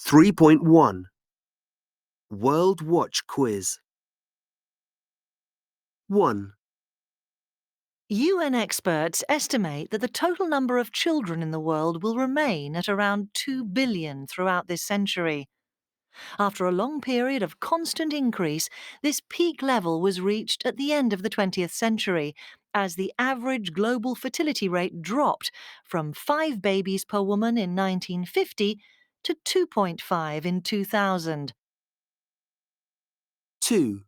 3.1 World Watch Quiz 1, UN experts estimate that the total number of children in the world will remain at around 2 billion throughout this century. After a long period of constant increase, this peak level was reached at the end of the 20th century, as the average global fertility rate dropped from 5 babies per woman in 1950 to 2.5 in 2000. 2,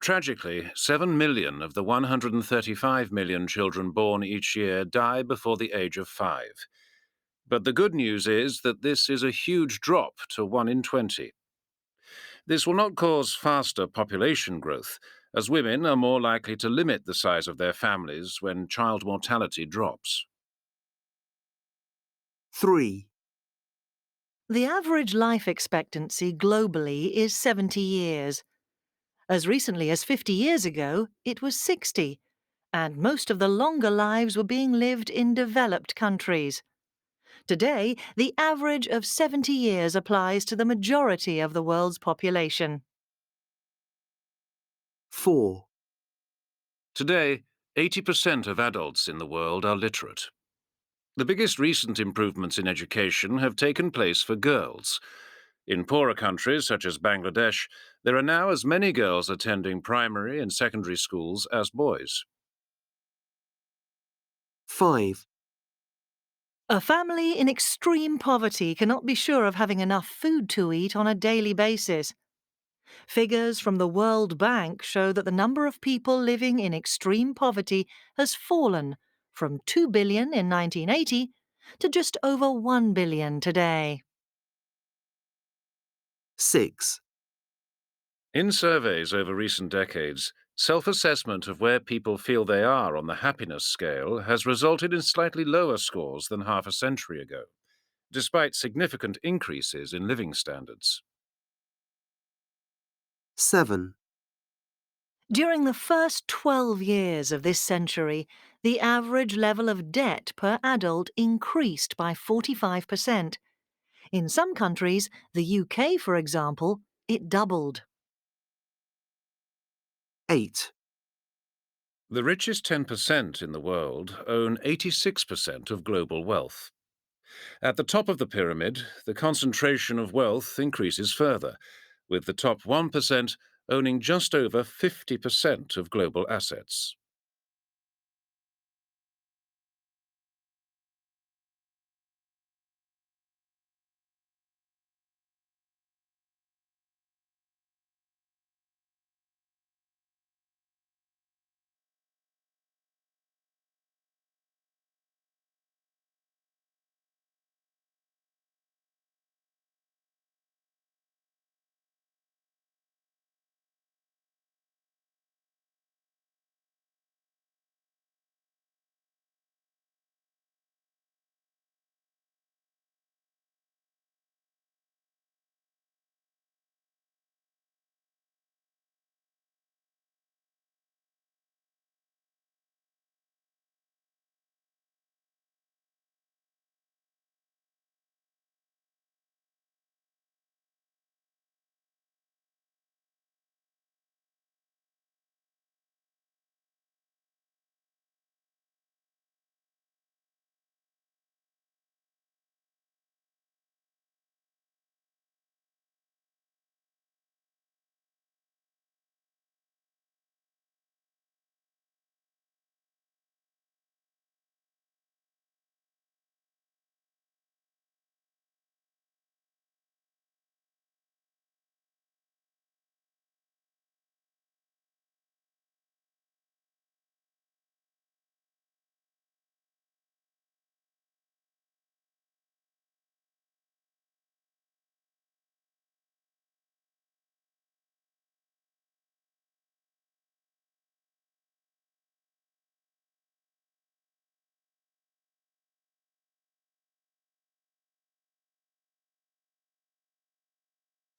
Tragically, 7 million of the 135 million children born each year die before the age of 5. But the good news is that this is a huge drop to 1 in 20. This will not cause faster population growth, as women are more likely to limit the size of their families when child mortality drops. 3, The average life expectancy globally is 70 years. As recently as 50 years ago, it was 60, and most of the longer lives were being lived in developed countries. Today, the average of 70 years applies to the majority of the world's population. 4, Today, 80% of adults in the world are literate. The biggest recent improvements in education have taken place for girls. In poorer countries such as Bangladesh, there are now as many girls attending primary and secondary schools as boys. 5, A family in extreme poverty cannot be sure of having enough food to eat on a daily basis. Figures from the World Bank show that the number of people living in extreme poverty has fallen from 2 billion in 1980 to just over 1 billion today. 6, In surveys over recent decades, self-assessment of where people feel they are on the happiness scale has resulted in slightly lower scores than half a century ago, despite significant increases in living standards. 7, During the first 12 years of this century, the average level of debt per adult increased by 45%. In some countries, the UK for example, it doubled. 8, The richest 10% in the world own 86% of global wealth. At the top of the pyramid, the concentration of wealth increases further, with the top 1% owning just over 50% of global assets.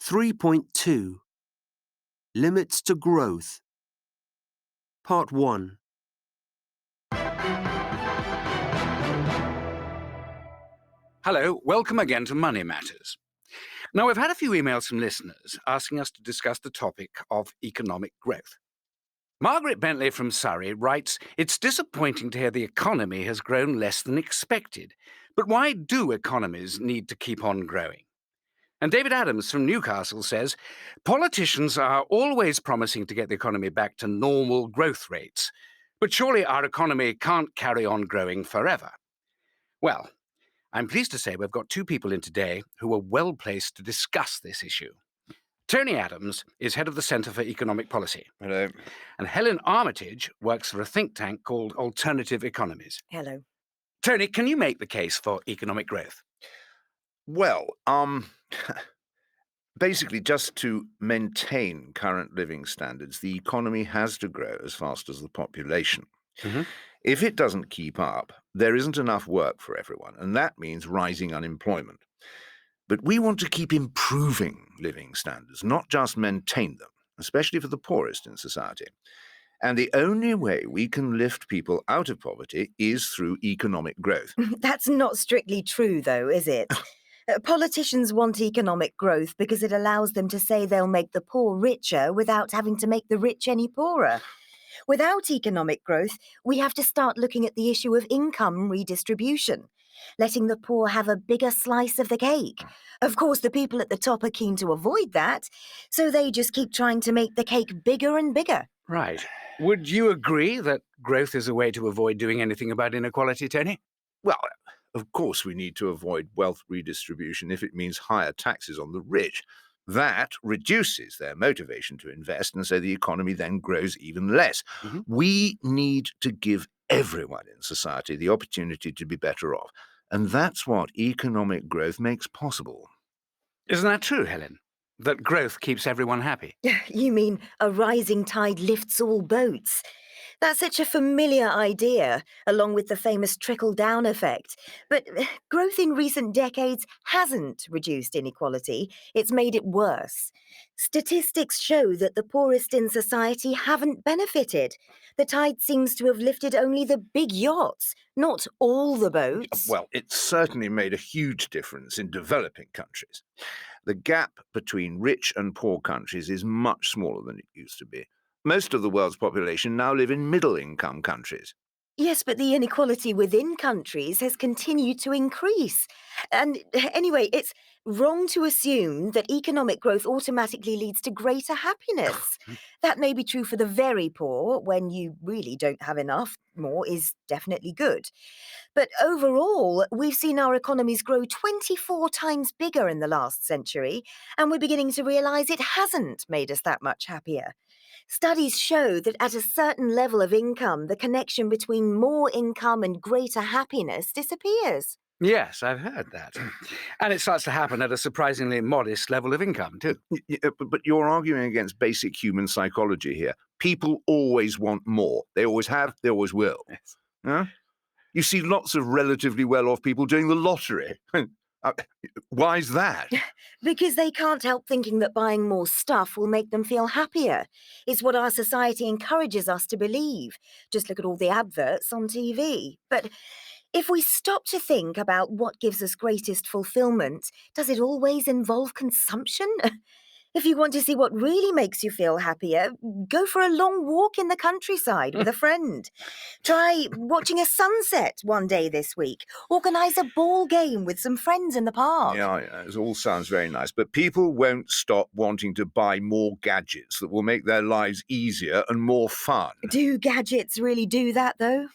3.2 Limits to Growth Part 1. Hello, welcome again to Money Matters. Now, we've had a few emails from listeners asking us to discuss the topic of economic growth. Margaret Bentley from Surrey writes, "It's disappointing to hear the economy has grown less than expected. But why do economies need to keep on growing?" And David Adams from Newcastle says, "Politicians are always promising to get the economy back to normal growth rates. But surely our economy can't carry on growing forever." Well, I'm pleased to say we've got two people in today who are well placed to discuss this issue. Tony Adams is head of the Centre for Economic Policy. Hello. And Helen Armitage works for a think tank called Alternative Economies. Hello. Tony, can you make the case for economic growth? Well, basically, just to maintain current living standards, the economy has to grow as fast as the population. Mhm. If it doesn't keep up, there isn't enough work for everyone, and that means rising unemployment. But we want to keep improving living standards, not just maintain them, especially for the poorest in society. And the only way we can lift people out of poverty is through economic growth. That's not strictly true, though, is it? Politicians want economic growth because it allows them to say they'll make the poor richer without having to make the rich any poorer. Without economic growth, we have to start looking at the issue of income redistribution, letting the poor have a bigger slice of the cake. Of course, the people at the top are keen to avoid that, so they just keep trying to make the cake bigger and bigger. Right. Would you agree that growth is a way to avoid doing anything about inequality, Tony? Well, of course, we need to avoid wealth redistribution if it means higher taxes on the rich. That reduces their motivation to invest, and so the economy then grows even less. Mhm. We need to give everyone in society the opportunity to be better off, and that's what economic growth makes possible. Isn't that true, Helen? That growth keeps everyone happy? You mean a rising tide lifts all boats? That's such a familiar idea, along with the famous trickle-down effect. But growth in recent decades hasn't reduced inequality, it's made it worse. Statistics show that the poorest in society haven't benefited. The tide seems to have lifted only the big yachts, not all the boats. Well, it certainly made a huge difference in developing countries. The gap between rich and poor countries is much smaller than it used to be. Most of the world's population now live in middle-income countries. Yes, but the inequality within countries has continued to increase. And anyway, it's wrong to assume that economic growth automatically leads to greater happiness. That may be true for the very poor, when you really don't have enough. More is definitely good. But overall, we've seen our economies grow 24 times bigger in the last century, and we're beginning to realise it hasn't made us that much happier. Studies show that at a certain level of income, the connection between more income and greater happiness disappears. Yes, I've heard that. And it starts to happen at a surprisingly modest level of income, too. But you're arguing against basic human psychology here. People always want more. They always have, they always will. Yes. Huh? You see lots of relatively well-off people doing the lottery. Why is that? Because they can't help thinking that buying more stuff will make them feel happier. It's what our society encourages us to believe. Just look at all the adverts on TV. But if we stop to think about what gives us greatest fulfillment, does it always involve consumption? If you want to see what really makes you feel happier, go for a long walk in the countryside with a friend. Try watching a sunset one day this week. Organise a ball game with some friends in the park. Yeah, it all sounds very nice, but people won't stop wanting to buy more gadgets that will make their lives easier and more fun. Do gadgets really do that, though?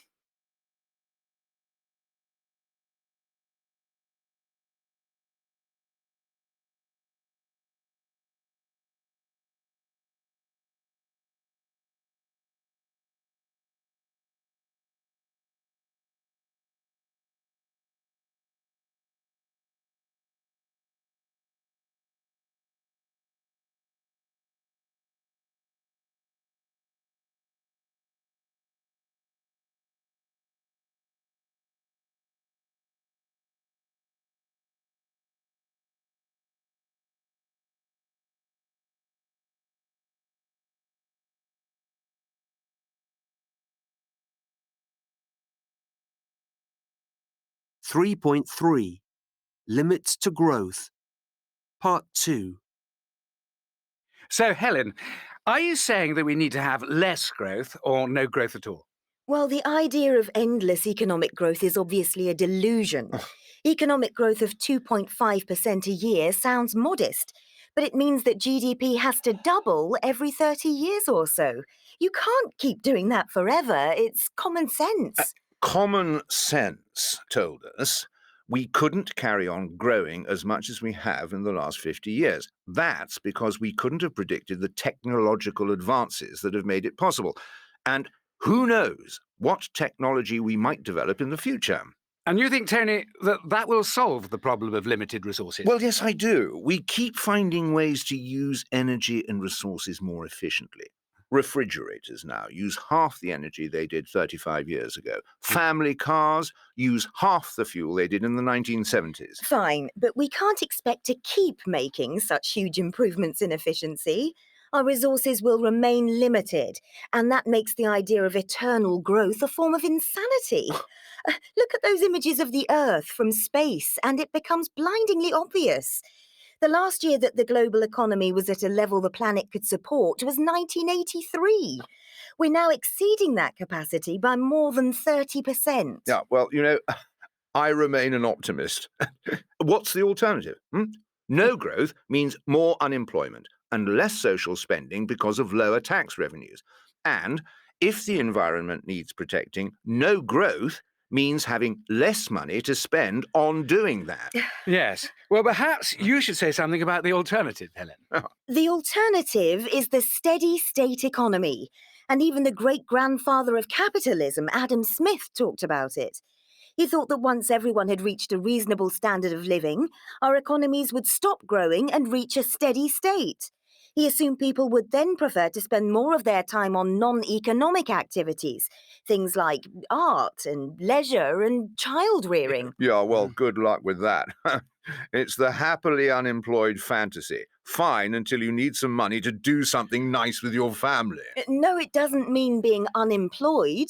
Three point three. Limits to growth. Part 2. So, Helen, are you saying that we need to have less growth or no growth at all? Well, the idea of endless economic growth is obviously a delusion. Economic growth of 2.5% a year sounds modest, but it means that GDP has to double every 30 years or so. You can't keep doing that forever. It's common sense. Common sense told us we couldn't carry on growing as much as we have in the last 50 years. That's because we couldn't have predicted the technological advances that have made it possible. And who knows what technology we might develop in the future? And you think, Tony, that will solve the problem of limited resources? Well, yes, I do. We keep finding ways to use energy and resources more efficiently. Refrigerators now use half the energy they did 35 years ago. Family cars use half the fuel they did in the 1970s. Fine, but we can't expect to keep making such huge improvements in efficiency. Our resources will remain limited, and that makes the idea of eternal growth a form of insanity. Look at those images of the Earth from space, and it becomes blindingly obvious. The last year that the global economy was at a level the planet could support was 1983. We're now exceeding that capacity by more than 30%. Yeah, well, I remain an optimist. What's the alternative? No growth means more unemployment and less social spending because of lower tax revenues. And if the environment needs protecting, no growth means having less money to spend on doing that. Yes. Well, perhaps you should say something about the alternative, Helen. The alternative is the steady state economy. And even the great-grandfather of capitalism, Adam Smith, talked about it. He thought that once everyone had reached a reasonable standard of living, our economies would stop growing and reach a steady state. He assumed people would then prefer to spend more of their time on non-economic activities, things like art and leisure and child rearing. Yeah, well, good luck with that. It's the happily unemployed fantasy. Fine until you need some money to do something nice with your family. No, it doesn't mean being unemployed.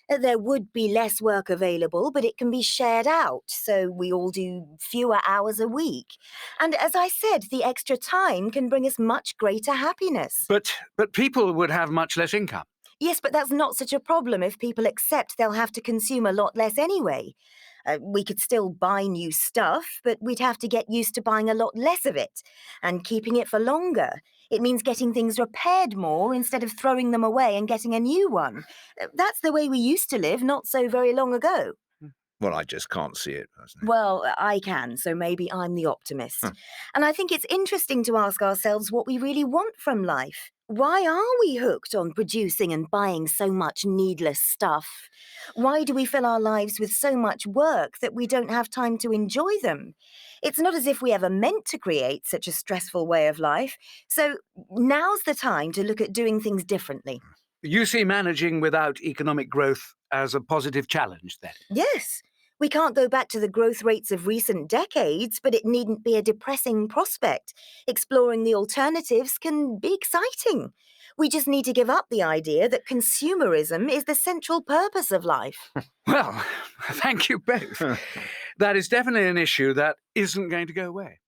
There would be less work available, but it can be shared out, so we all do fewer hours a week. And as I said, the extra time can bring us much greater happiness. But people would have much less income. Yes, but that's not such a problem if people accept they'll have to consume a lot less anyway. We could still buy new stuff, but we'd have to get used to buying a lot less of it and keeping it for longer. It means getting things repaired more instead of throwing them away and getting a new one. That's the way we used to live not so very long ago. Well, I just can't see it personally. Well, I can, so maybe I'm the optimist. And I think it's interesting to ask ourselves what we really want from life. Why are we hooked on producing and buying so much needless stuff? Why do we fill our lives with so much work that we don't have time to enjoy them? It's not as if we ever meant to create such a stressful way of life. So now's the time to look at doing things differently. You see managing without economic growth as a positive challenge, then? Yes. We can't go back to the growth rates of recent decades, but it needn't be a depressing prospect. Exploring the alternatives can be exciting. We just need to give up the idea that consumerism is the central purpose of life. Well, thank you both. That is definitely an issue that isn't going to go away.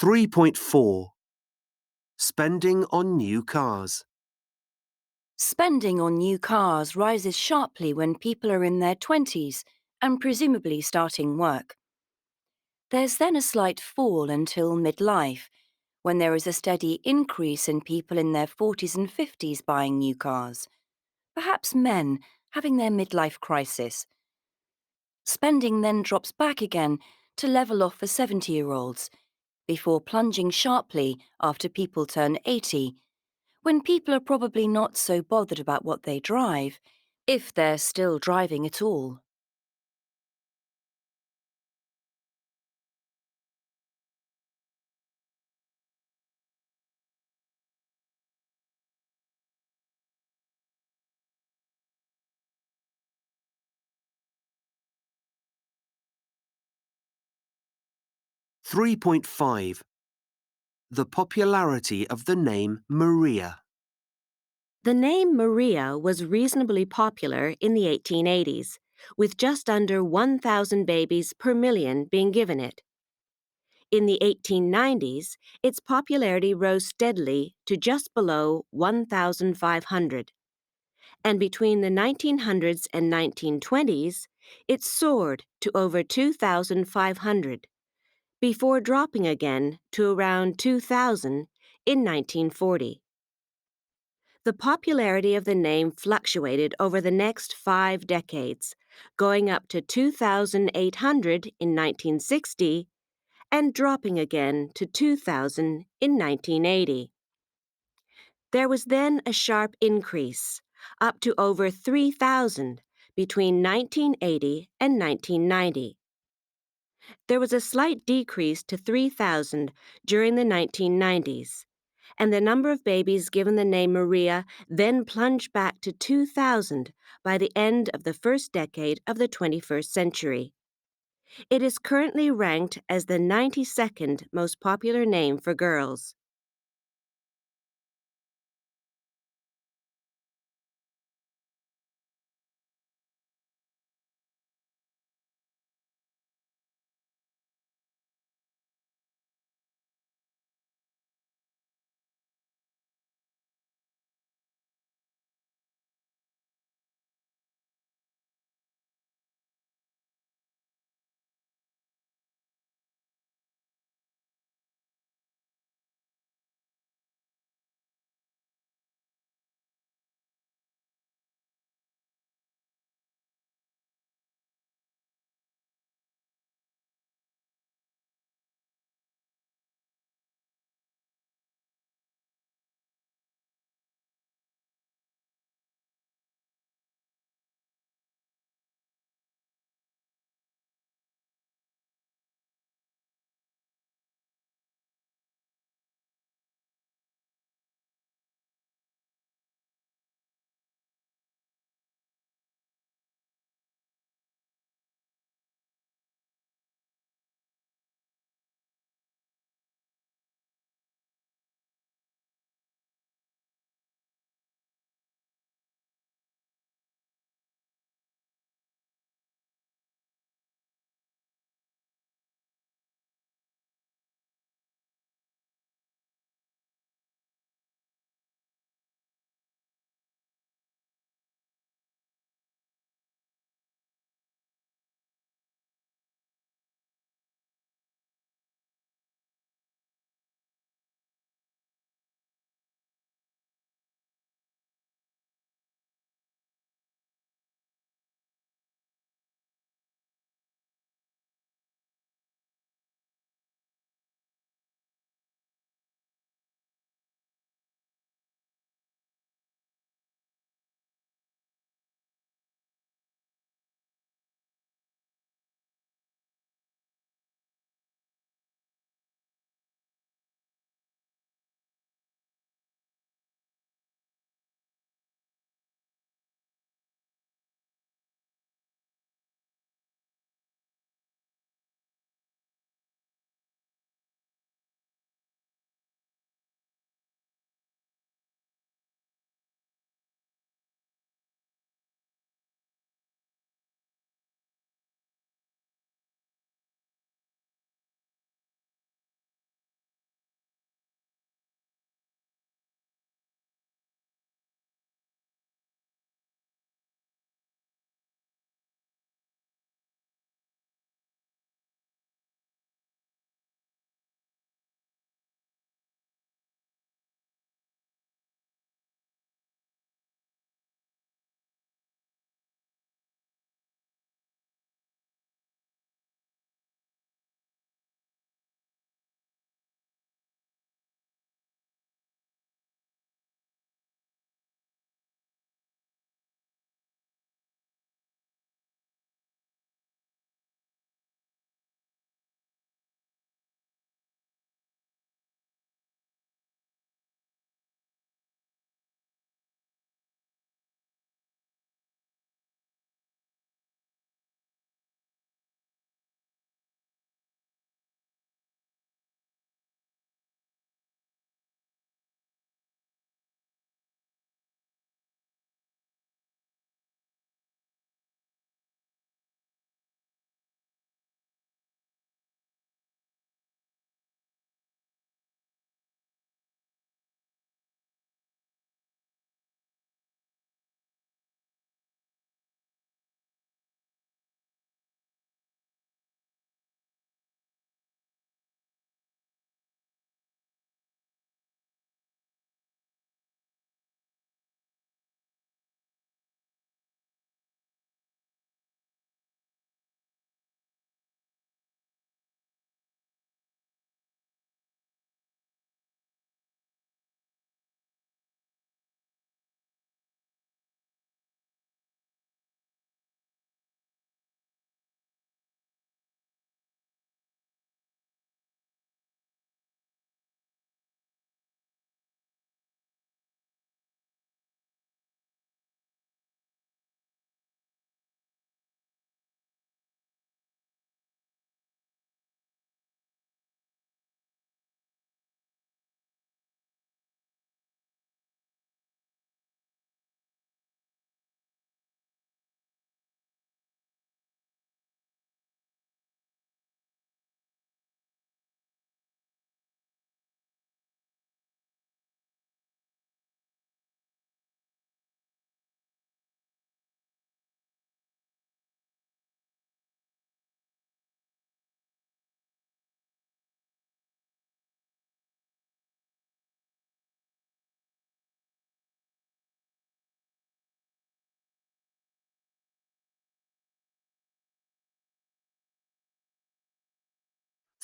3.4 Spending on new cars. Spending on new cars rises sharply when people are in their 20s and presumably starting work. There's then a slight fall until midlife, when there is a steady increase in people in their 40s and 50s buying new cars, perhaps men having their midlife crisis. Spending then drops back again to level off for 70-year-olds, before plunging sharply after people turn 80, when people are probably not so bothered about what they drive, if they're still driving at all. Three point five The popularity of the name Maria. The name Maria was reasonably popular in the 1880s, with just under 1,000 babies per million being given it. In the 1890s, its popularity rose steadily to just below 1,500. And between the 1900s and 1920s, it soared to over 2,500, before dropping again to around 2,000 in 1940. The popularity of the name fluctuated over the next 5 decades, going up to 2,800 in 1960 and dropping again to 2,000 in 1980. There was then a sharp increase, up to over 3,000 between 1980 and 1990. There was a slight decrease to 3,000 during the 1990s, and the number of babies given the name Maria then plunged back to 2,000 by the end of the first decade of the 21st century. It is currently ranked as the 92nd most popular name for girls.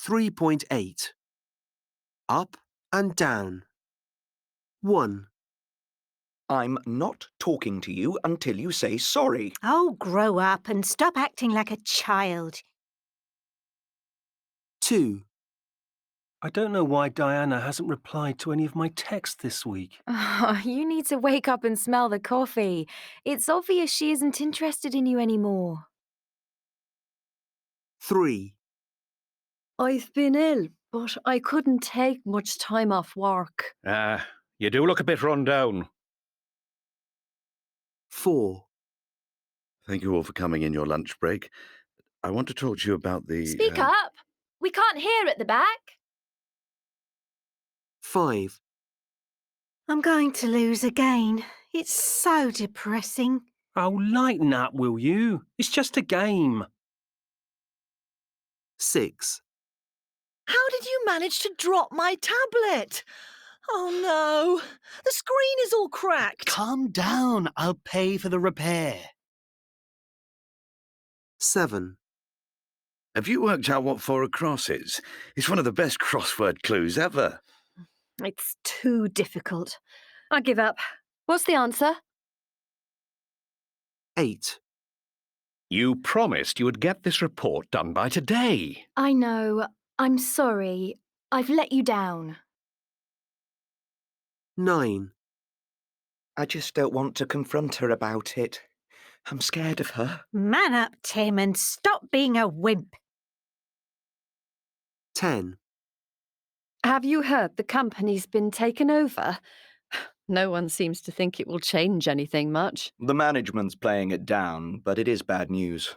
3.8. Up and down. 1, I'm not talking to you until you say sorry. Oh, grow up and stop acting like a child. 2, I don't know why Diana hasn't replied to any of my texts this week. You need to wake up and smell the coffee. It's obvious she isn't interested in you anymore. 3, I've been ill, but I couldn't take much time off work. You do look a bit run down. 4, Thank you all for coming in your lunch break. I want to talk to you about the... Speak up! We can't hear at the back. 5, I'm going to lose again. It's so depressing. Oh, lighten up, will you? It's just a game. 6, How did you manage to drop my tablet? Oh no, the screen is all cracked. Calm down. I'll pay for the repair. 7, Have you worked out what 4 across is? It's one of the best crossword clues ever. It's too difficult. I give up. What's the answer? 8, You promised you would get this report done by today. I know. I'm sorry. I've let you down. 9, I just don't want to confront her about it. I'm scared of her. Man up, Tim, and stop being a wimp. 10, Have you heard the company's been taken over? No one seems to think it will change anything much. The management's playing it down, but it is bad news.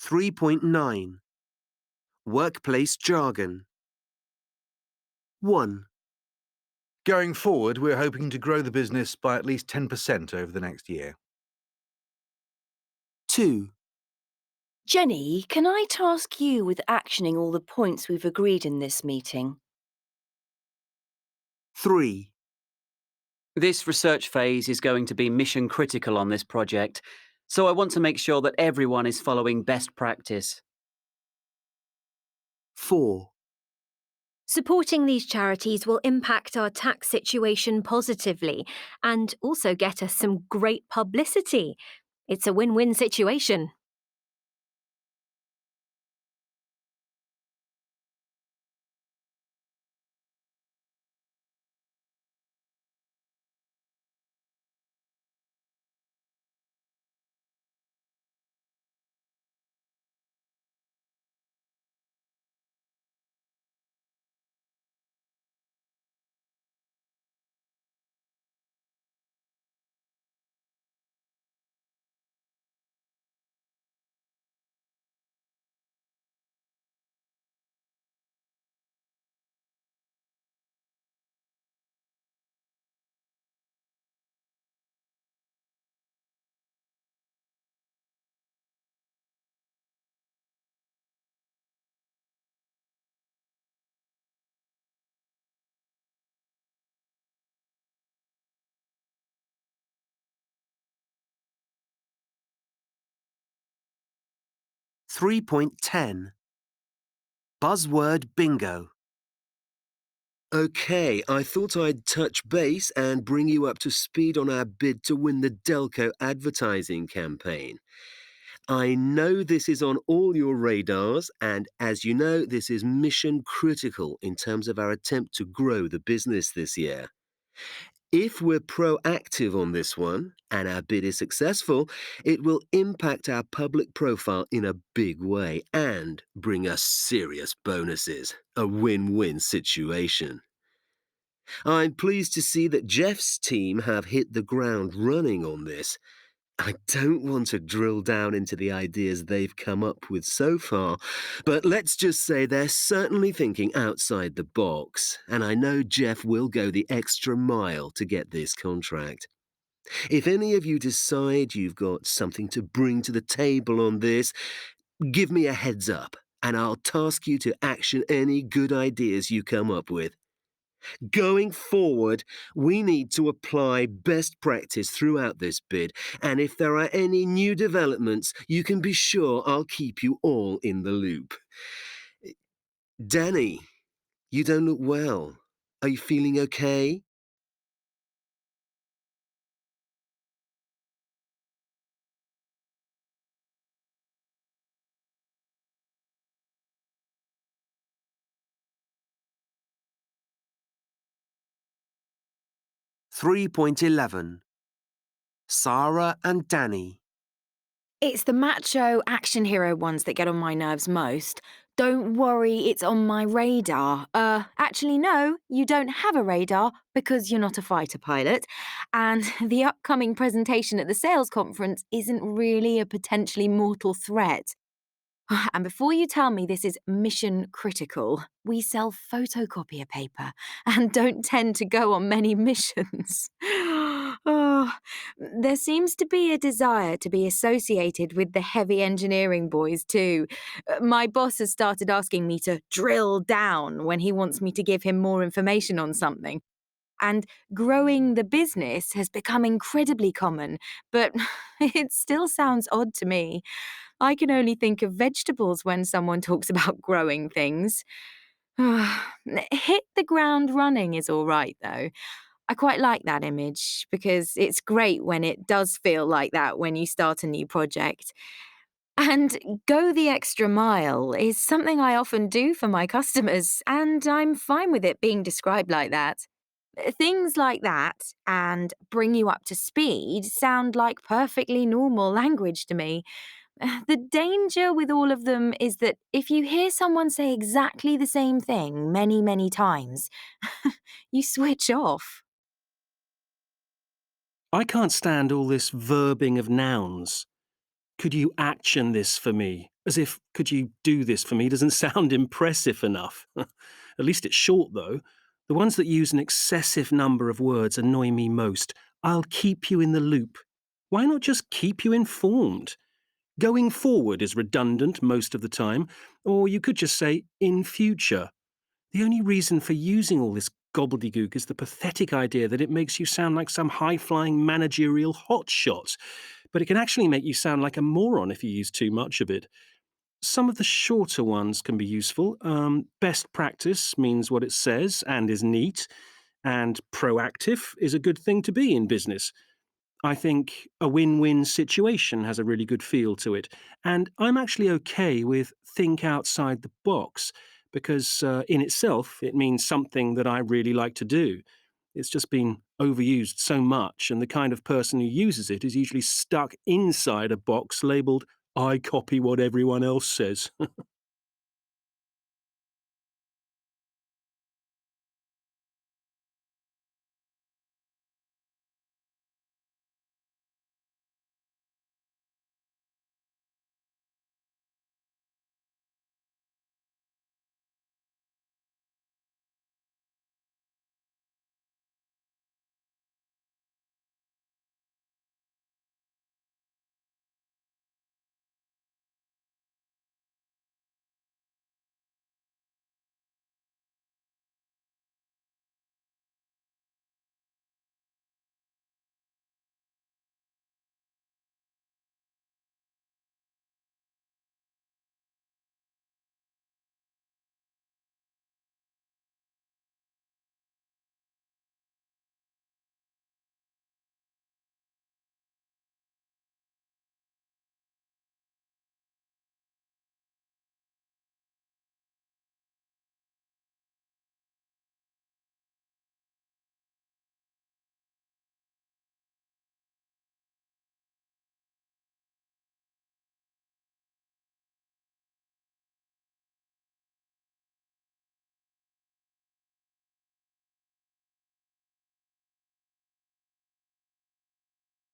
3.9. Workplace jargon. 1, Going forward, we're hoping to grow the business by at least 10% over the next year. 2, Jenny, can I task you with actioning all the points we've agreed in this meeting? 3, This research phase is going to be mission critical on this project, so I want to make sure that everyone is following best practice. 4, Supporting these charities will impact our tax situation positively and also get us some great publicity. It's a win-win situation. 3.10. Buzzword bingo. OK, I thought I'd touch base and bring you up to speed on our bid to win the Delco advertising campaign. I know this is on all your radars, and as you know, this is mission critical in terms of our attempt to grow the business this year. If we're proactive on this one, and our bid is successful, it will impact our public profile in a big way and bring us serious bonuses. A win-win situation. I'm pleased to see that Jeff's team have hit the ground running on this. I don't want to drill down into the ideas they've come up with so far, but let's just say they're certainly thinking outside the box, and I know Jeff will go the extra mile to get this contract. If any of you decide you've got something to bring to the table on this, give me a heads up, and I'll task you to action any good ideas you come up with. Going forward, we need to apply best practice throughout this bid, and if there are any new developments, you can be sure I'll keep you all in the loop. Danny, you don't look well. Are you feeling okay? Three 3.11. Sarah and Danny. It's the macho action hero ones that get on my nerves most. Don't worry, it's on my radar. Actually, no, you don't have a radar because you're not a fighter pilot. And the upcoming presentation at the sales conference isn't really a potentially mortal threat. And before you tell me this is mission critical, we sell photocopier paper and don't tend to go on many missions. Oh, there seems to be a desire to be associated with the heavy engineering boys too. My boss has started asking me to drill down when he wants me to give him more information on something. And growing the business has become incredibly common, but it still sounds odd to me. I can only think of vegetables when someone talks about growing things. Hit the ground running is all right, though. I quite like that image because it's great when it does feel like that when you start a new project. And go the extra mile is something I often do for my customers, and I'm fine with it being described like that. Things like that and bring you up to speed sound like perfectly normal language to me. The danger with all of them is that if you hear someone say exactly the same thing many, many times, you switch off. I can't stand all this verbing of nouns. Could you action this for me? As if, could you do this for me doesn't sound impressive enough. At least it's short, though. The ones that use an excessive number of words annoy me most. I'll keep you in the loop. Why not just keep you informed? Going forward is redundant most of the time, or you could just say in future. The only reason for using all this gobbledygook is the pathetic idea that it makes you sound like some high-flying managerial hotshot, but it can actually make you sound like a moron if you use too much of it. Some of the shorter ones can be useful. Best practice means what it says and is neat, and proactive is a good thing to be in business. I think a win-win situation has a really good feel to it, and I'm actually okay with think outside the box because in itself it means something that I really like to do. It's just been overused so much, and the kind of person who uses it is usually stuck inside a box labelled I copy what everyone else says.